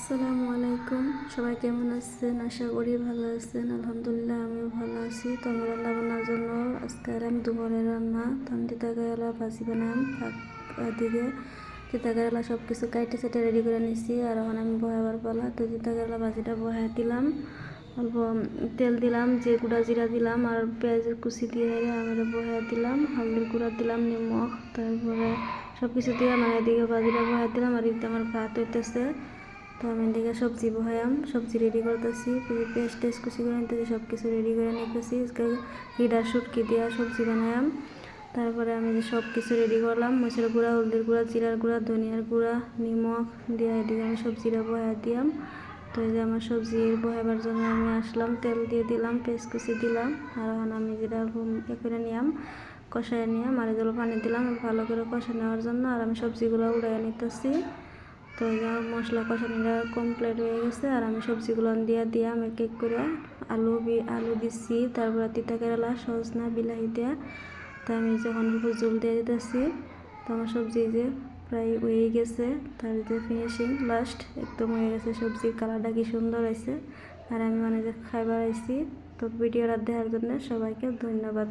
আসসালামু আলাইকুম। সবাই কেমন আছেন? আশা করি ভালো আছেন। আলহামদুলিল্লাহ আমিও ভালো আছি। তো আমি রান্না বান্নার জন্য আজকে দুপুরের রান্না তো আমি তিতা কেরালা ভাজি বানাম। দিকে তিতা কেরালা সব কিছু কাইটে সেটে রেডি করে নিছি। আর এখন আমি বহাবার পালা। তো তিতা কেরালা ভাজিটা বহাই দিলাম, অল্প তেল দিলাম, যে গুঁড়া জিরা দিলাম আর পেঁয়াজের কুচি দিয়ে আমি বহাই দিলাম, হলদির গুঁড়া দিলাম, নিমখ, তারপরে সব কিছু দিয়ে মানে এদিকে ভাজিটা বহাই দিলাম। আর এদিকে আমার ভাত হইতেছে। তো আমি এদিকে সবজি বহায়াম, সবজি রেডি করতেছি, পেঁয়াজ টেস্ট কুচি করে নিতেছি, সব কিছু রেডি করে নিতেছি। হিডার শুটকি দিয়া সবজি বানায়াম। তারপরে আমি সব কিছু রেডি করলাম, মরিচের গুঁড়া, হলদির গুঁড়া, জিরার গুঁড়া, ধনিয়ার গুঁড়া, নিমখ দিয়ে এদিকে আমি সবজিটা বহাই দিলাম। তো এই যে আমার সবজি বহাবার জন্য আমি আসলাম, তেল দিয়ে দিলাম, পেঁয়াজ কুচি দিলাম। আর এখন আমি যেটা করে নিলাম, কষায় নিলাম, আর এগুলো পানি দিলাম ভালো করে কষা নেওয়ার জন্য। আর আমি সবজিগুলো উড়াই নিতেছি। তো এই যে মশলা কষানিটা কমপ্লিট হয়ে গেছে। আর আমি সবজিগুলো দিয়ে আমি এক করে আলু দিচ্ছি, তারপরে তিতা কেরালা, সজনা, বিলাহি দেওয়া। তো আমি যখন জল দিয়ে দিতেছি, তো আমার সবজি যে প্রায় হয়ে গেছে, তার যে ফিনিশিং লাস্ট একদম হয়ে গেছে। সবজির কালারটা কি সুন্দর হয়েছে। আর আমি মানে যে খাইবার আইছি। তো ভিডিওটা দেখার জন্য সবাইকে ধন্যবাদ।